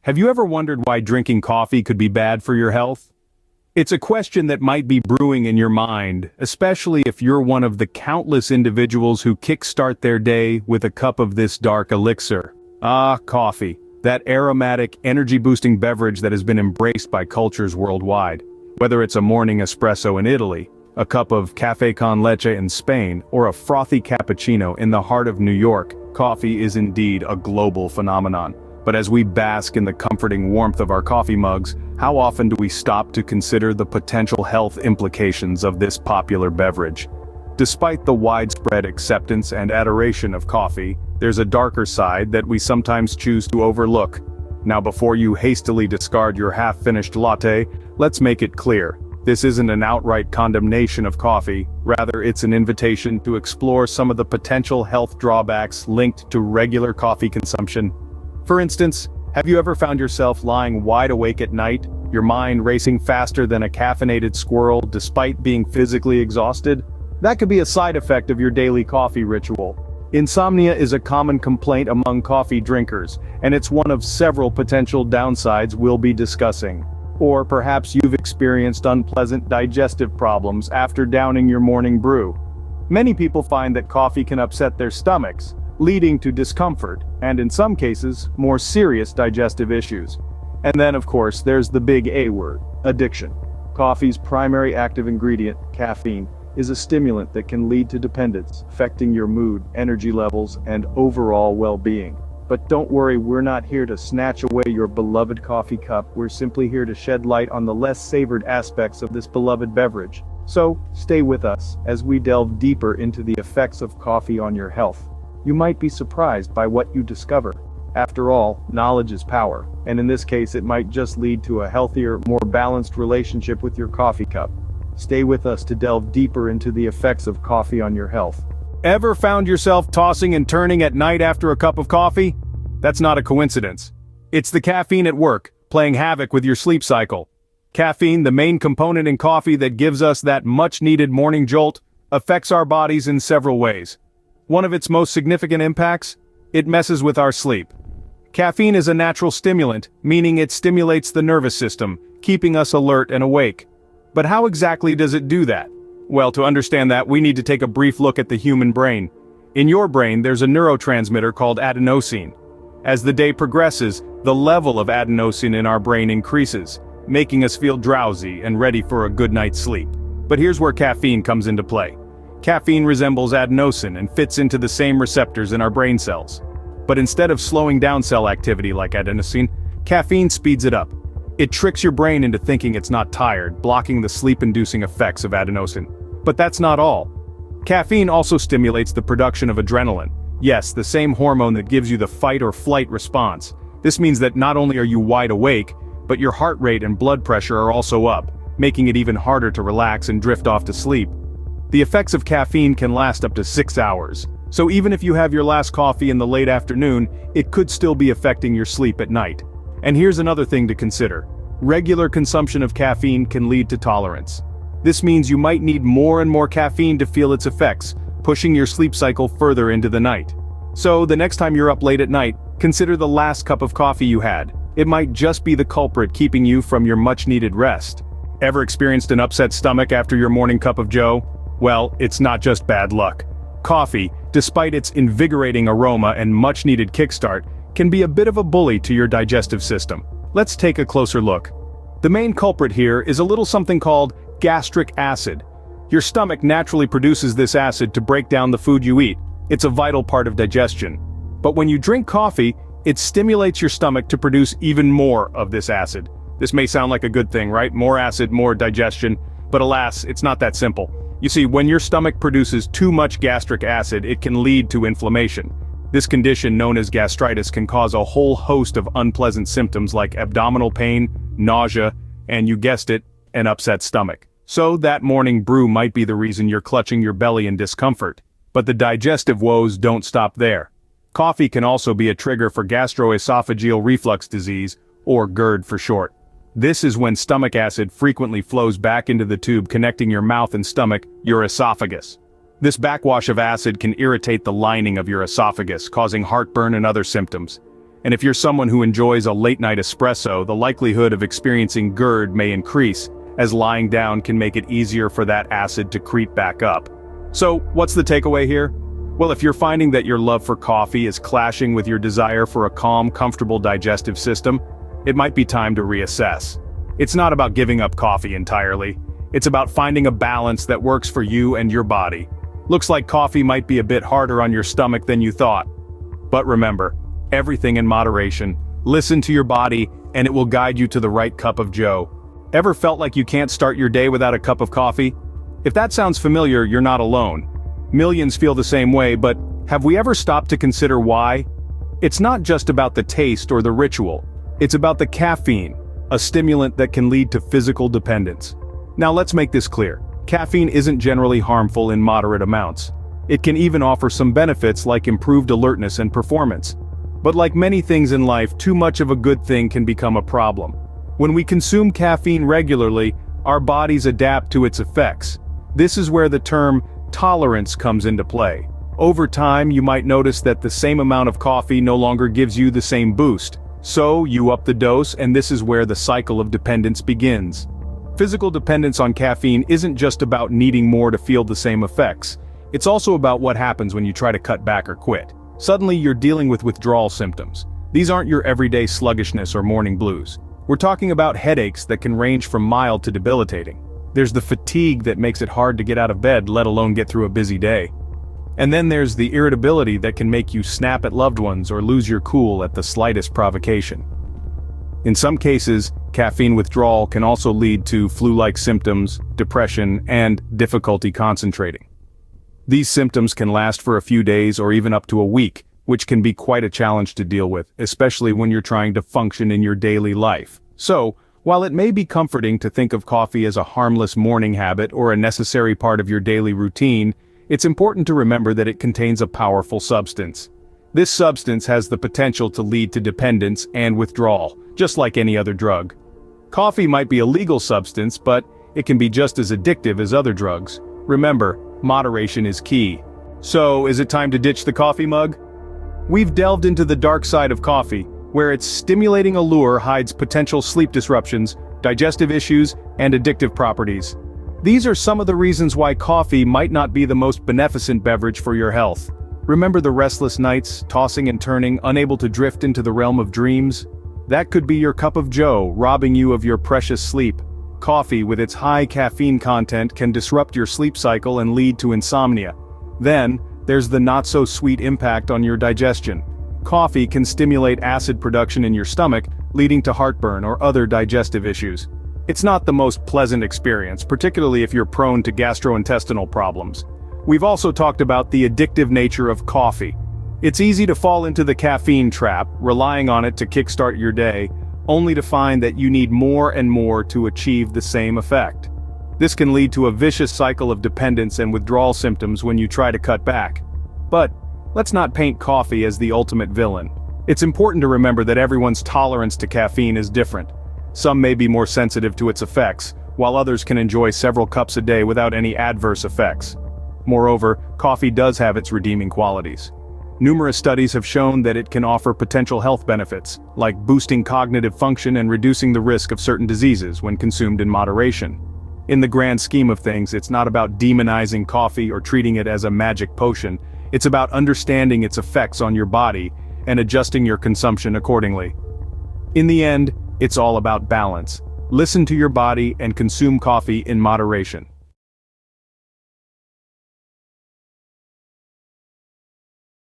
Have you ever wondered why drinking coffee could be bad for your health? It's a question that might be brewing in your mind, especially if you're one of the countless individuals who kickstart their day with a cup of this dark elixir. Ah, coffee. That aromatic, energy-boosting beverage that has been embraced by cultures worldwide. Whether it's a morning espresso in Italy, a cup of café con leche in Spain, or a frothy cappuccino in the heart of New York, coffee is indeed a global phenomenon. But as we bask in the comforting warmth of our coffee mugs, how often do we stop to consider the potential health implications of this popular beverage? Despite the widespread acceptance and adoration of coffee, there's a darker side that we sometimes choose to overlook. Now, before you hastily discard your half-finished latte, let's make it clear. This isn't an outright condemnation of coffee, rather it's an invitation to explore some of the potential health drawbacks linked to regular coffee consumption. For instance, have you ever found yourself lying wide awake at night, your mind racing faster than a caffeinated squirrel despite being physically exhausted? That could be a side effect of your daily coffee ritual. Insomnia is a common complaint among coffee drinkers, and it's one of several potential downsides we'll be discussing. Or perhaps you've experienced unpleasant digestive problems after downing your morning brew. Many people find that coffee can upset their stomachs, leading to discomfort, and in some cases, more serious digestive issues. And then of course there's the big A word, addiction. Coffee's primary active ingredient, caffeine, is a stimulant that can lead to dependence, affecting your mood, energy levels, and overall well-being. But don't worry, we're not here to snatch away your beloved coffee cup, we're simply here to shed light on the less savored aspects of this beloved beverage. So, stay with us as we delve deeper into the effects of coffee on your health. You might be surprised by what you discover. After all, knowledge is power, and in this case it might just lead to a healthier, more balanced relationship with your coffee cup. Stay with us to delve deeper into the effects of coffee on your health. Ever found yourself tossing and turning at night after a cup of coffee? That's not a coincidence. It's the caffeine at work, playing havoc with your sleep cycle. Caffeine, the main component in coffee that gives us that much-needed morning jolt, affects our bodies in several ways. One of its most significant impacts? It messes with our sleep. Caffeine is a natural stimulant, meaning it stimulates the nervous system, keeping us alert and awake. But how exactly does it do that? Well, to understand that, we need to take a brief look at the human brain. In your brain, there's a neurotransmitter called adenosine. As the day progresses, the level of adenosine in our brain increases, making us feel drowsy and ready for a good night's sleep. But here's where caffeine comes into play. Caffeine resembles adenosine and fits into the same receptors in our brain cells. But instead of slowing down cell activity like adenosine, caffeine speeds it up. It tricks your brain into thinking it's not tired, blocking the sleep-inducing effects of adenosine. But that's not all. Caffeine also stimulates the production of adrenaline. Yes, the same hormone that gives you the fight or flight response. This means that not only are you wide awake, but your heart rate and blood pressure are also up, making it even harder to relax and drift off to sleep. The effects of caffeine can last up to 6 hours, so even if you have your last coffee in the late afternoon, it could still be affecting your sleep at night. And here's another thing to consider. Regular consumption of caffeine can lead to tolerance. This means you might need more and more caffeine to feel its effects, pushing your sleep cycle further into the night. So the next time you're up late at night, consider the last cup of coffee you had. It might just be the culprit keeping you from your much-needed rest. Ever experienced an upset stomach after your morning cup of joe? Well, it's not just bad luck. Coffee, despite its invigorating aroma and much-needed kickstart, can be a bit of a bully to your digestive system. Let's take a closer look. The main culprit here is a little something called gastric acid. Your stomach naturally produces this acid to break down the food you eat. It's a vital part of digestion. But when you drink coffee, it stimulates your stomach to produce even more of this acid. This may sound like a good thing, right? More acid, more digestion. But alas, it's not that simple. You see, when your stomach produces too much gastric acid, it can lead to inflammation. This condition, known as gastritis, can cause a whole host of unpleasant symptoms like abdominal pain, nausea, and you guessed it, an upset stomach. So that morning brew might be the reason you're clutching your belly in discomfort. But the digestive woes don't stop there. Coffee can also be a trigger for gastroesophageal reflux disease, or GERD for short. This is when stomach acid frequently flows back into the tube connecting your mouth and stomach, your esophagus. This backwash of acid can irritate the lining of your esophagus, causing heartburn and other symptoms. And if you're someone who enjoys a late-night espresso, the likelihood of experiencing GERD may increase, as lying down can make it easier for that acid to creep back up. So, what's the takeaway here? Well, if you're finding that your love for coffee is clashing with your desire for a calm, comfortable digestive system, it might be time to reassess. It's not about giving up coffee entirely. It's about finding a balance that works for you and your body. Looks like coffee might be a bit harder on your stomach than you thought. But remember, everything in moderation. Listen to your body, and it will guide you to the right cup of joe. Ever felt like you can't start your day without a cup of coffee? If that sounds familiar, you're not alone. Millions feel the same way, but have we ever stopped to consider why? It's not just about the taste or the ritual. It's about the caffeine, a stimulant that can lead to physical dependence. Now let's make this clear. Caffeine isn't generally harmful in moderate amounts. It can even offer some benefits like improved alertness and performance. But like many things in life, too much of a good thing can become a problem. When we consume caffeine regularly, our bodies adapt to its effects. This is where the term tolerance comes into play. Over time, you might notice that the same amount of coffee no longer gives you the same boost. So, you up the dose, and this is where the cycle of dependence begins. Physical dependence on caffeine isn't just about needing more to feel the same effects. It's also about what happens when you try to cut back or quit. Suddenly you're dealing with withdrawal symptoms. These aren't your everyday sluggishness or morning blues. We're talking about headaches that can range from mild to debilitating. There's the fatigue that makes it hard to get out of bed, let alone get through a busy day. And then there's the irritability that can make you snap at loved ones or lose your cool at the slightest provocation. In some cases, caffeine withdrawal can also lead to flu-like symptoms, depression, and difficulty concentrating. These symptoms can last for a few days or even up to a week, which can be quite a challenge to deal with, especially when you're trying to function in your daily life. So, while it may be comforting to think of coffee as a harmless morning habit or a necessary part of your daily routine, it's important to remember that it contains a powerful substance. This substance has the potential to lead to dependence and withdrawal, just like any other drug. Coffee might be a legal substance, but it can be just as addictive as other drugs. Remember, moderation is key. So, is it time to ditch the coffee mug? We've delved into the dark side of coffee, where its stimulating allure hides potential sleep disruptions, digestive issues, and addictive properties. These are some of the reasons why coffee might not be the most beneficent beverage for your health. Remember the restless nights, tossing and turning, unable to drift into the realm of dreams? That could be your cup of joe, robbing you of your precious sleep. Coffee, with its high caffeine content, can disrupt your sleep cycle and lead to insomnia. Then, there's the not-so-sweet impact on your digestion. Coffee can stimulate acid production in your stomach, leading to heartburn or other digestive issues. It's not the most pleasant experience, particularly if you're prone to gastrointestinal problems. We've also talked about the addictive nature of coffee. It's easy to fall into the caffeine trap, relying on it to kickstart your day, only to find that you need more and more to achieve the same effect. This can lead to a vicious cycle of dependence and withdrawal symptoms when you try to cut back. But, let's not paint coffee as the ultimate villain. It's important to remember that everyone's tolerance to caffeine is different. Some may be more sensitive to its effects, while others can enjoy several cups a day without any adverse effects. Moreover, coffee does have its redeeming qualities. Numerous studies have shown that it can offer potential health benefits, like boosting cognitive function and reducing the risk of certain diseases when consumed in moderation. In the grand scheme of things, it's not about demonizing coffee or treating it as a magic potion. It's about understanding its effects on your body and adjusting your consumption accordingly. In the end, it's all about balance. Listen to your body and consume coffee in moderation.